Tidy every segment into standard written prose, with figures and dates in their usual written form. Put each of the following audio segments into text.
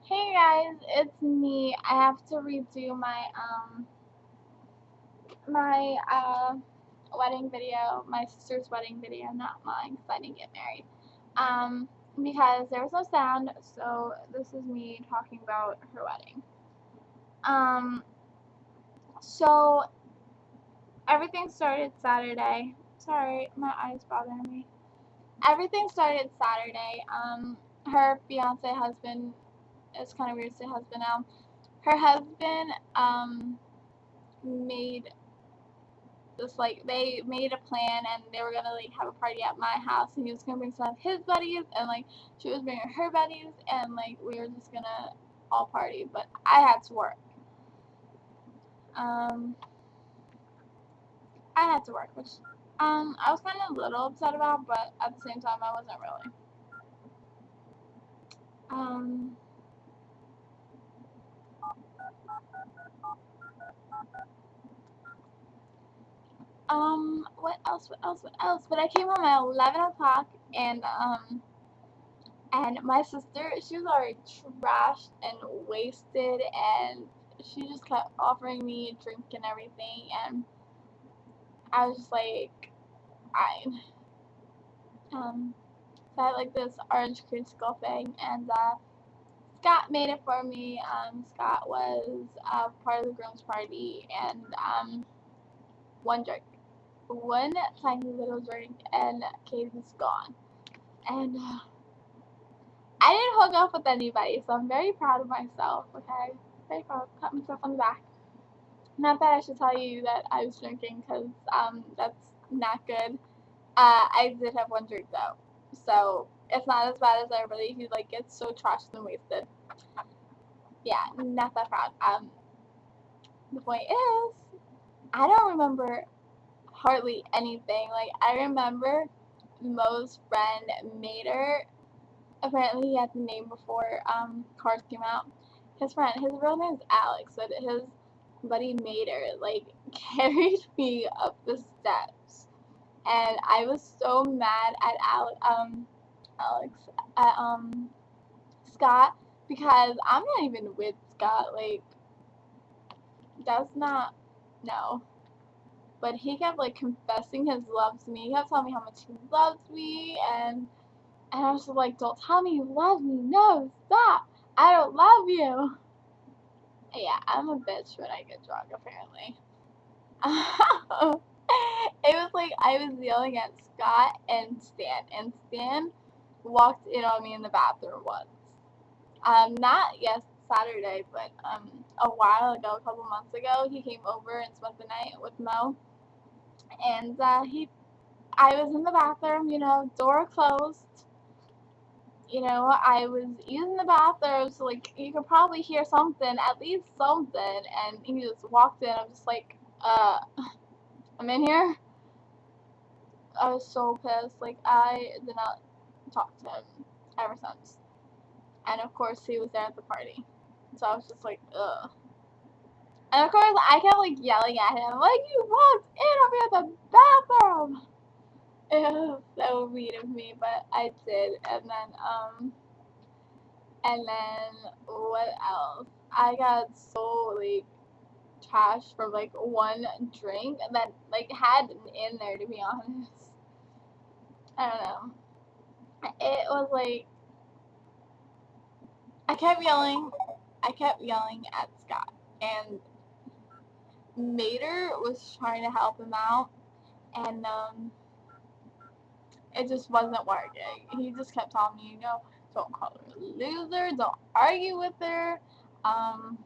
Hey guys, it's me. I have to redo my wedding video, my sister's wedding video, not mine because I didn't get married. Um, because there was no sound, so this is me talking about her wedding. Um, so everything started Saturday. Sorry, my eyes bothering me. Everything started Saturday. Her fiance husband, it's kind of weird to say husband now. Her husband made this, like, they made a plan and they were gonna like have a party at my house, and he was gonna bring some of his buddies, and like she was bringing her buddies, and like we were just gonna all party, but I had to work. um I had to work, which I was kind of a little upset about, but at the same time I wasn't really. um what else, but I came home at 11 o'clock, and my sister, she was already trashed and wasted, and she just kept offering me a drink and everything, and I was just like, fine. So I had like this orange creamsicle thing, and Scott made it for me. Scott was part of the groom's party, and one drink, one tiny little drink, and Katie's gone. And I didn't hook up with anybody, so I'm very proud of myself. Okay, very proud. Pat myself on the back. Not that I should tell you that I was drinking, because that's not good. I did have one drink though, so it's not as bad as everybody who like gets so trashed and wasted. Yeah, not that proud. The point is, I don't remember hardly anything. Like, I remember Mo's friend Mater. Apparently, he had the name before Cars came out. His real name is Alex, but his buddy Mater like carried me up the steps, and I was so mad at Alex, at Scott, because I'm not even with Scott. Like, that's not, no. But he kept like confessing his love to me. He kept telling me how much he loves me, and I was just like, don't tell me you love me. No, stop. I don't love you. Yeah, I'm a bitch when I get drunk, apparently. It was like I was yelling at Scott and Stan walked in on me in the bathroom once. Not yes Saturday, but a while ago, a couple months ago, he came over and spent the night with Mo, and I was in the bathroom, door closed. I was using the bathroom, so like you could probably hear something, at least something, and he just walked in. I'm just like, I'm in here. I was so pissed. Like, I did not talk to him ever since. And of course, he was there at the party. So I was just like, ugh. And of course, I kept like yelling at him, like, you walked in on me at the bathroom. It was so mean of me, but I did. And then what else? I got so like trashed from like one drink that like had in there, to be honest. I don't know. It was like I kept yelling at Scott, and Mater was trying to help him out, and it just wasn't working. He just kept telling me, don't call her a loser, don't argue with her. Um,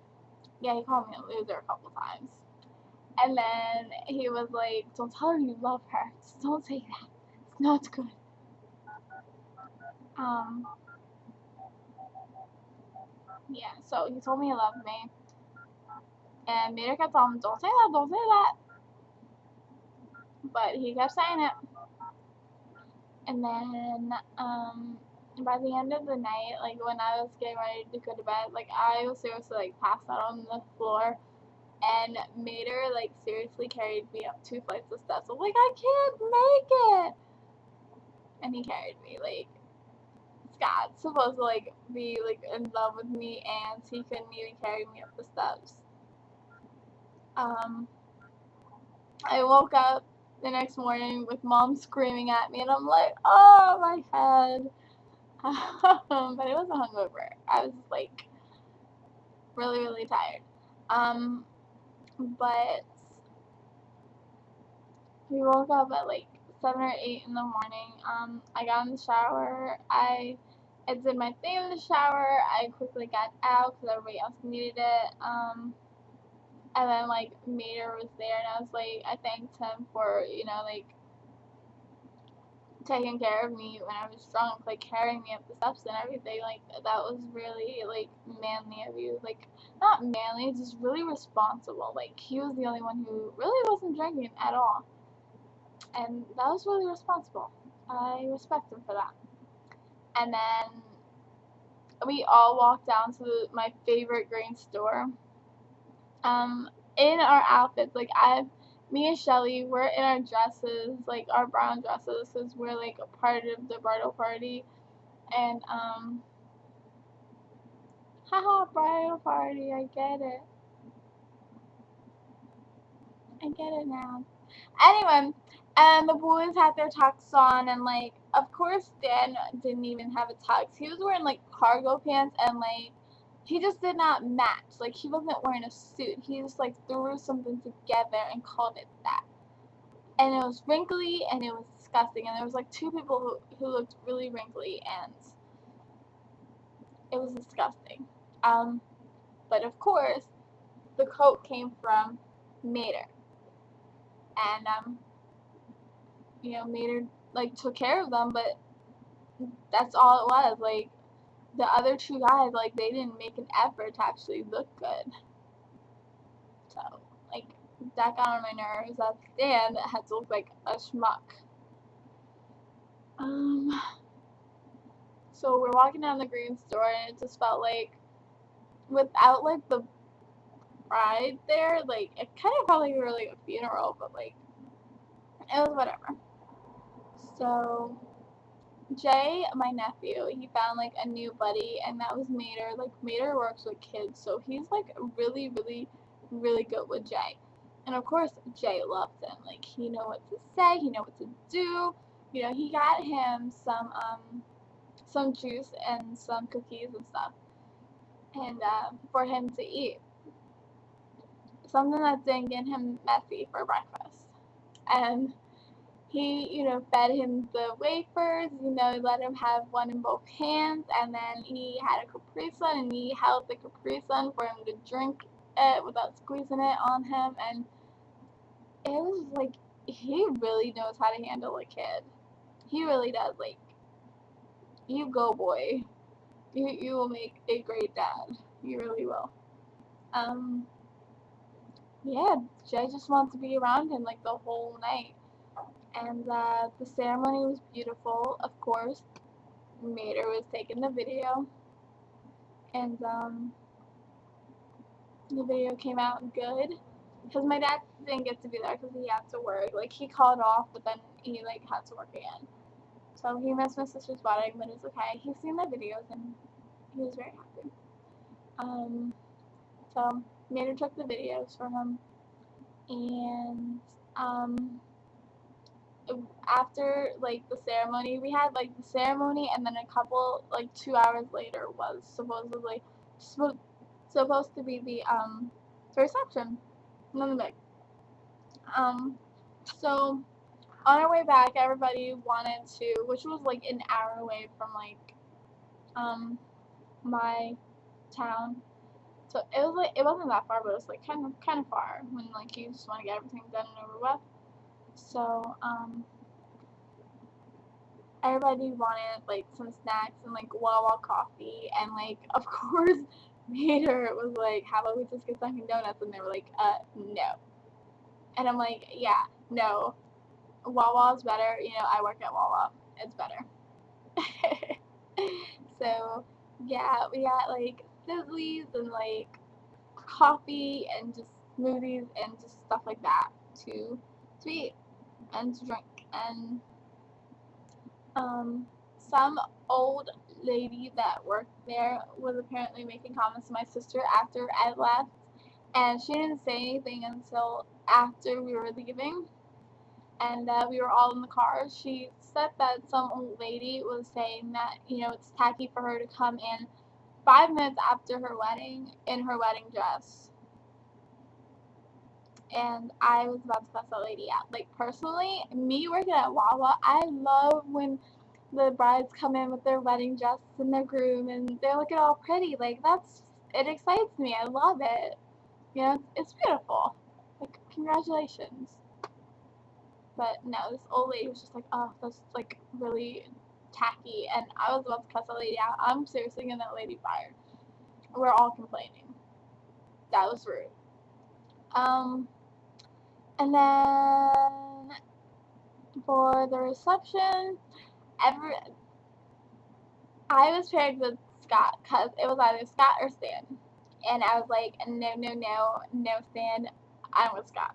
yeah, he called me a loser a couple times. And then he was like, don't tell her you love her. Just don't say that. It's not good. Um, yeah, so he told me he loved me. And Mater kept telling him, don't say that, don't say that. But he kept saying it. And then, by the end of the night, like when I was getting ready to go to bed, like I was seriously like passed out on the floor, and Mater like seriously carried me up 2 flights of steps. I'm like, I can't make it, and he carried me. Like, Scott's supposed to like be like in love with me, and he couldn't even carry me up the steps. I woke up the next morning with mom screaming at me, and I'm like, oh my head. But it wasn't hungover. I was like really tired. But we woke up at like 7 or 8 in the morning. I got in the shower. I did my thing in the shower. I quickly got out because everybody else needed it. And then like Mater was there, and I was like, I thanked him for like taking care of me when I was drunk, like carrying me up the steps and everything. Like that was really like manly of you. Like not manly, just really responsible. Like he was the only one who really wasn't drinking at all, and that was really responsible. I respect him for that. And then we all walked down to my favorite grain store. In our outfits, like me and Shelly, we're in our dresses, like our brown dresses, because we're like a part of the bridal party. And haha, bridal party, I get it now. Anyway, and the boys had their tux on, and like of course Dan didn't even have a tux. He was wearing like cargo pants, and like he just did not match. Like he wasn't wearing a suit. He just like threw something together and called it that. And it was wrinkly, and it was disgusting, and there was like two people who looked really wrinkly, and it was disgusting. But of course the coat came from Mater, and Mater like took care of them, but that's all it was. Like the other two guys, like they didn't make an effort to actually look good. So like that got on my nerves. That Dan had to look like a schmuck. So we're walking down the green store, and it just felt like without like the bride there, like it kind of felt like we were like a funeral, but like it was whatever. So Jay, my nephew, he found like a new buddy, and that was Mater. Like Mater works with kids, so he's like really good with Jay. And of course Jay loves him. Like he know what to say, he know what to do. He got him some juice and some cookies and stuff, and for him to eat. Something that didn't get him messy for breakfast. And he, fed him the wafers, let him have one in both hands, and then he had a Capri Sun, and he held the Capri Sun for him to drink it without squeezing it on him, and it was like, he really knows how to handle a kid. He really does. Like, you go, boy. You will make a great dad. You really will. Yeah, Jay just wanted to be around him, like, the whole night. And the ceremony was beautiful, of course. Mater was taking the video, and the video came out good. Because my dad didn't get to be there because he had to work. Like he called off, but then he like had to work again. So he missed my sister's wedding, but it's okay. He's seen the videos and he was very happy. So Mater took the videos from him, and after like the ceremony, we had like the ceremony, and then a couple like 2 hours later was supposed to be the reception. Another big. So on our way back, everybody wanted to, which was like an hour away from like my town. So it wasn't that far, but it was like kind of far when like you just want to get everything done and over with. So everybody wanted like some snacks and like Wawa coffee, and like of course Mater was like, how about we just get Dunkin' Donuts? And they were like, no. And I'm like, yeah, no. Wawa's better. I work at Wawa. It's better. So yeah, we got like sizzlies and like coffee and just smoothies and just stuff like that to eat and to drink. And some old lady that worked there was apparently making comments to my sister after I left, and she didn't say anything until after we were leaving, and we were all in the car. She said that some old lady was saying that, it's tacky for her to come in 5 minutes after her wedding in her wedding dress. And I was about to cuss that lady out. Like, personally, me working at Wawa, I love when the brides come in with their wedding dresses and their groom, and they're looking all pretty. Like, it excites me. I love it. It's beautiful. Like, congratulations. But no, this old lady was just like, oh, that's like really tacky. And I was about to cuss that lady out. I'm seriously getting that lady fired. We're all complaining. That was rude. And then for the reception, I was paired with Scott because it was either Scott or Stan. And I was like, no, Stan. I'm with Scott.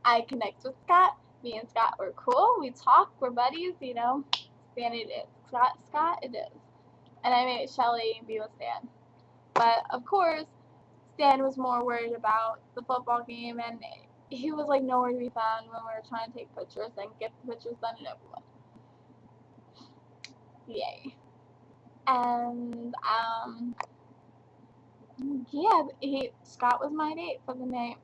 I connect with Scott. Me and Scott were cool. We talk. We're buddies. Stan it is. Scott it is. And I made Shelly be with Stan. But of course, Stan was more worried about the football game, and he was like nowhere to be found when we were trying to take pictures and get the pictures done and over with. Yay. And yeah, Scott was my date for the night.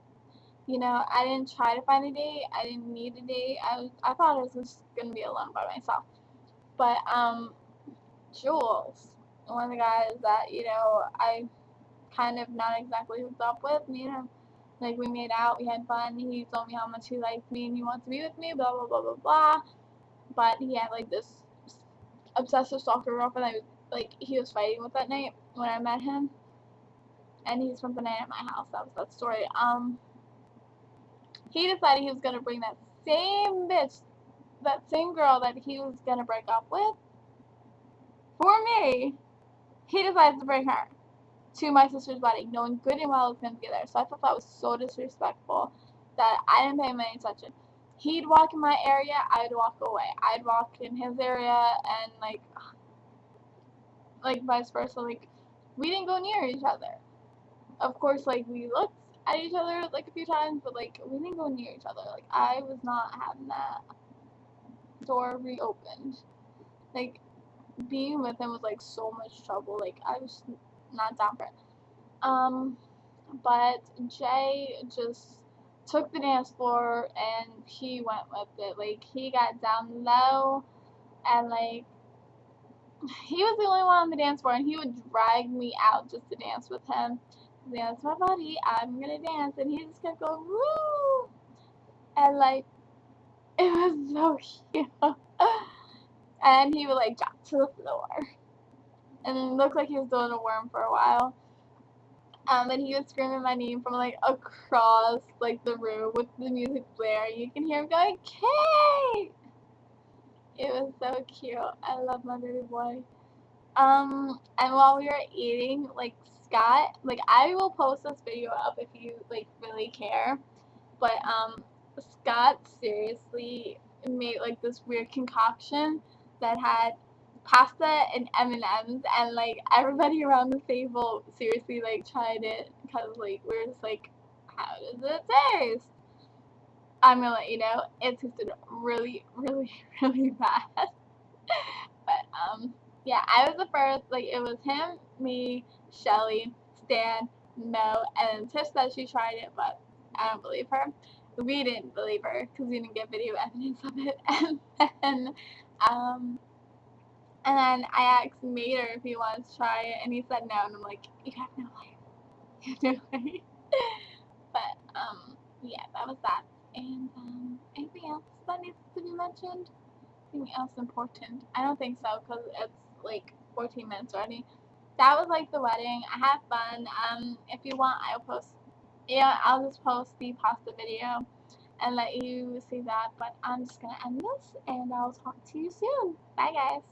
I didn't try to find a date. I didn't need a date. I thought I was just gonna be alone by myself. But Jules, one of the guys that I kind of not exactly hooked up with, like we made out, we had fun. He told me how much he liked me and he wants to be with me. Blah blah blah blah blah. But he had like this obsessive stalker girlfriend that he was fighting with that night when I met him, and he spent the night at my house. That was that story. He decided he was gonna bring that same bitch, that same girl that he was gonna break up with, for me. He decided to bring her to my sister's wedding, knowing good and well I was gonna be there. So I thought that was so disrespectful that I didn't pay him any attention. He'd walk in my area, I'd walk away. I'd walk in his area, and like vice versa. Like, we didn't go near each other. Of course, like, we looked at each other like a few times, but like we didn't go near each other. Like, I was not having that door reopened. Like, being with him was like so much trouble. Like, I was not down for it. But Jay just took the dance floor and he went with it. Like, he got down low, and like he was the only one on the dance floor, and he would drag me out just to dance with him. That's my buddy. I'm gonna dance, and he just kept going woo, and like it was so cute. And he would like drop to the floor, and it looked like he was doing a worm for a while. And he was screaming my name from like across like the room with the music blaring. You can hear him going, Kate! It was so cute. I love my baby boy. And while we were eating, like Scott, like I will post this video up if you like really care. But Scott seriously made like this weird concoction that had pasta and M&Ms, and like everybody around the table seriously like tried it because like we're just like, how does it taste? I'm gonna let you know, it tasted really, really, really bad. But yeah, I was the first. Like, it was him, me, Shelly, Stan, Mo, and Tiff said she tried it, but I don't believe her. We didn't believe her because we didn't get video evidence of it. Um, and then I asked Mater if he wanted to try it, and he said no, and I'm like, you have no life. You have no life. But yeah, that was that. And anything else that needs to be mentioned? Anything else important? I don't think so, because it's like 14 minutes already. That was like the wedding. I had fun. If you want, I'll just post the pasta video and let you see that. But I'm just gonna end this, and I'll talk to you soon. Bye, guys.